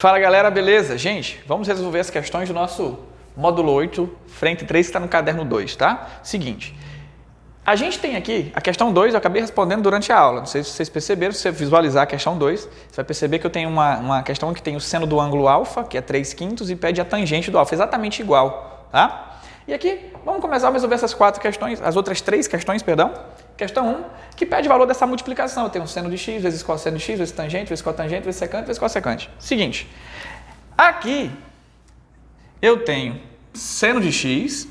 Fala galera, beleza? Gente, vamos resolver as questões do nosso módulo 8, frente 3, que está no caderno 2, tá? Seguinte, a gente tem aqui a questão 2, eu acabei respondendo durante a aula, não sei se vocês perceberam, se você visualizar a questão 2, você vai perceber que eu tenho uma questão que tem o seno do ângulo alfa, que é 3/5, e pede a tangente do alfa, exatamente igual, tá? E aqui, vamos começar a resolver essas quatro questões, as outras três questões, perdão. Questão 1, que pede o valor dessa multiplicação. Eu tenho um seno de x, vezes cosseno de x, vezes tangente, vezes cotangente, vezes secante, vezes cossecante. Seguinte, aqui eu tenho seno de x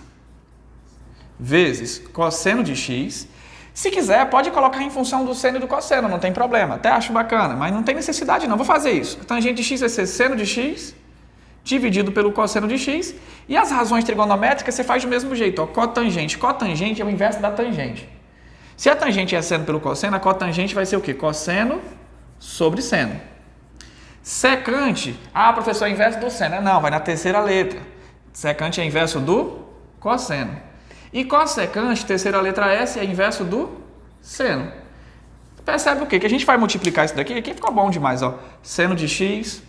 vezes cosseno de x. Se quiser, pode colocar em função do seno e do cosseno, não tem problema. Até acho bacana, mas não tem necessidade não. Vou fazer isso. A tangente de x vai ser seno de x dividido pelo cosseno de x. E as razões trigonométricas você faz do mesmo jeito. Ó, cotangente. Cotangente é o inverso da tangente. Se a tangente é seno pelo cosseno, a cotangente vai ser o quê? Cosseno sobre seno. Secante. Ah, professor, é inverso do seno. Não, vai na terceira letra. Secante é inverso do cosseno. E cossecante, terceira letra S, é inverso do seno. Percebe o quê? Que a gente vai multiplicar isso daqui. Aqui ficou bom demais, ó. Seno de x,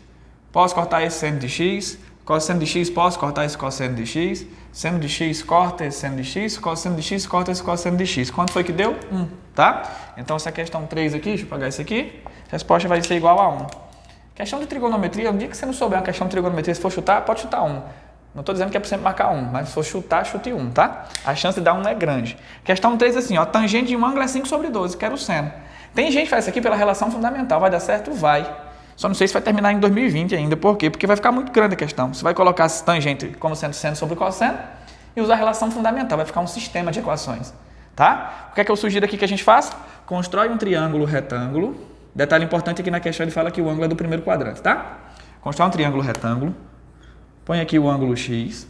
posso cortar esse seno de x. Cosseno de x, posso cortar esse cosseno de x. Seno de x, corta esse seno de x. Cosseno de x, corta esse cosseno de x. Quanto foi que deu? 1, tá? Então, essa questão 3 aqui, deixa eu apagar isso aqui. A resposta vai ser igual a 1. Questão de trigonometria, um dia que você não souber uma questão de trigonometria, se for chutar, pode chutar 1. Não estou dizendo que é para sempre marcar 1, mas se for chutar, chute 1, tá? A chance de dar 1 é grande. Questão 3 assim, ó, tangente de um ângulo é 5/12, quero o seno. Tem gente que faz isso aqui pela relação fundamental, vai dar certo? Vai. Só não sei se vai terminar em 2020 ainda. Por quê? Porque vai ficar muito grande a questão. Você vai colocar essa tangente como sendo seno sobre cosseno e usar a relação fundamental. Vai ficar um sistema de equações. Tá? O que é que eu sugiro aqui que a gente faça? Constrói um triângulo retângulo. Detalhe importante aqui na questão, ele fala que o ângulo é do primeiro quadrante, tá? Constrói um triângulo retângulo. Põe aqui o ângulo x.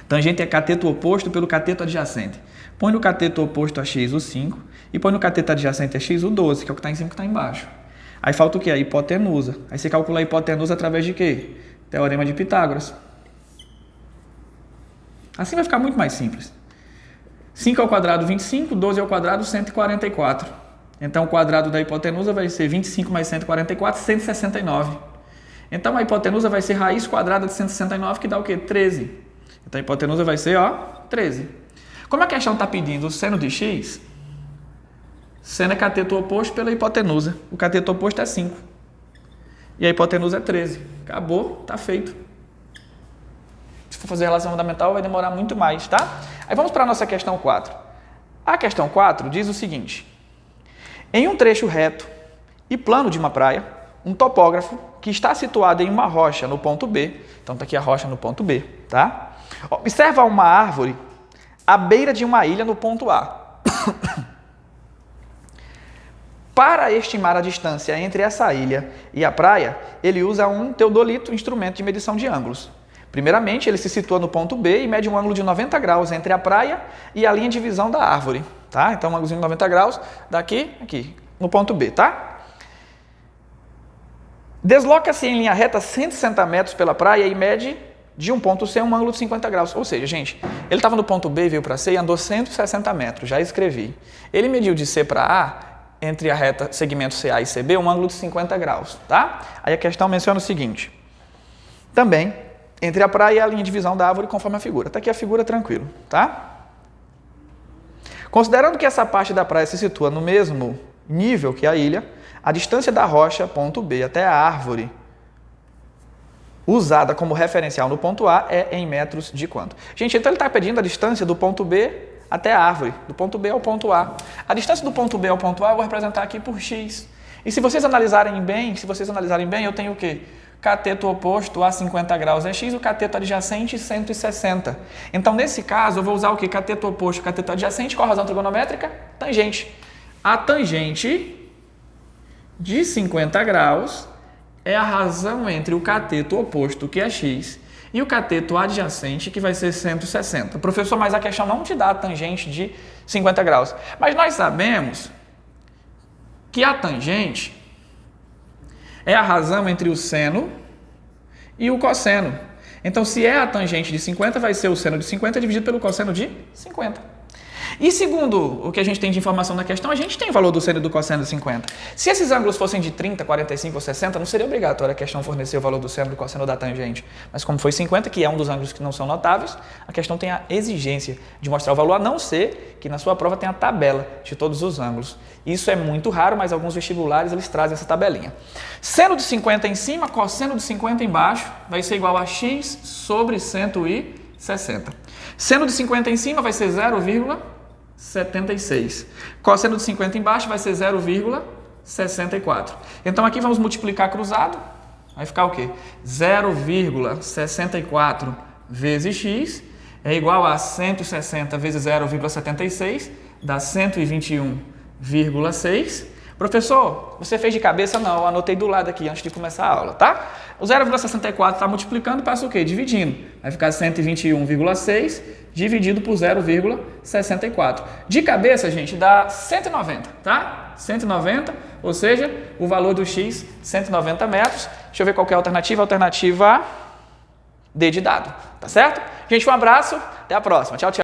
Tangente é cateto oposto pelo cateto adjacente. Põe no cateto oposto a x o 5 e põe no cateto adjacente a x o 12, que é o que está em cima e o que está embaixo. Aí falta o quê? A hipotenusa. Aí você calcula a hipotenusa através de quê? Teorema de Pitágoras. Assim vai ficar muito mais simples. 5 ao quadrado, 25. 12 ao quadrado, 144. Então, o quadrado da hipotenusa vai ser 25 mais 144, 169. Então, a hipotenusa vai ser raiz quadrada de 169, que dá o quê? 13. Então, a hipotenusa vai ser, ó, 13. Como a questão está pedindo o seno de x, seno é cateto oposto pela hipotenusa. O cateto oposto é 5. E a hipotenusa é 13. Acabou, tá feito. Se for fazer relação fundamental, vai demorar muito mais, tá? Aí vamos para a nossa questão 4. A questão 4 diz o seguinte. Em um trecho reto e plano de uma praia, um topógrafo que está situado em uma rocha no ponto B, então está aqui a rocha no ponto B, tá? Observa uma árvore à beira de uma ilha no ponto A. Para estimar a distância entre essa ilha e a praia, ele usa um teodolito, instrumento de medição de ângulos. Primeiramente, ele se situa no ponto B e mede um ângulo de 90 graus entre a praia e a linha de visão da árvore. Tá? Então, um ângulo de 90 graus daqui, aqui, no ponto B. Tá? Desloca-se em linha reta 160 metros pela praia e mede de um ponto C um ângulo de 50 graus. Ou seja, gente, ele estava no ponto B, veio para C e andou 160 metros. Já escrevi. Ele mediu de C para A, entre a reta segmento CA e CB, um ângulo de 50 graus, tá? Aí a questão menciona o seguinte. Também, entre a praia e a linha de visão da árvore, conforme a figura. Tá aqui a figura, tranquilo, tá? Considerando que essa parte da praia se situa no mesmo nível que a ilha, a distância da rocha, ponto B, até a árvore, usada como referencial no ponto A, é em metros de quanto? Gente, então ele está pedindo a distância do ponto B até a árvore, do ponto B ao ponto A. A distância do ponto B ao ponto A eu vou representar aqui por x. E se vocês analisarem bem, eu tenho o quê? Cateto oposto a 50 graus é x, o cateto adjacente 160. Então, nesse caso, eu vou usar o quê? Cateto oposto, cateto adjacente, qual a razão trigonométrica? Tangente. A tangente de 50 graus é a razão entre o cateto oposto, que é x, e o cateto adjacente, que vai ser 160. Professor, mas a questão não te dá a tangente de 50 graus. Mas nós sabemos que a tangente é a razão entre o seno e o cosseno. Então, se é a tangente de 50, vai ser o seno de 50 dividido pelo cosseno de 50. E segundo o que a gente tem de informação na questão, a gente tem o valor do seno e do cosseno de 50. Se esses ângulos fossem de 30, 45 ou 60, não seria obrigatório a questão fornecer o valor do seno, do cosseno ou da tangente. Mas como foi 50, que é um dos ângulos que não são notáveis, a questão tem a exigência de mostrar o valor, a não ser que na sua prova tenha a tabela de todos os ângulos. Isso é muito raro, mas alguns vestibulares eles trazem essa tabelinha. Seno de 50 em cima, cosseno de 50 embaixo, vai ser igual a x sobre 160. Seno de 50 em cima vai ser 0,76. Cosseno de 50 embaixo vai ser 0,64. Então aqui vamos multiplicar cruzado. Vai ficar o quê? 0,64 vezes x é igual a 160 vezes 0,76, dá 121,6. Professor, você fez de cabeça? Não, eu anotei do lado aqui antes de começar a aula, tá? O 0,64 está multiplicando, passa o quê? Dividindo. Vai ficar 121,6 dividido por 0,64. De cabeça, gente, dá 190, tá? 190, ou seja, o valor do x, 190 metros. Deixa eu ver qual que é a alternativa. Alternativa D de dado, tá certo? Gente, um abraço, até a próxima. Tchau, tchau.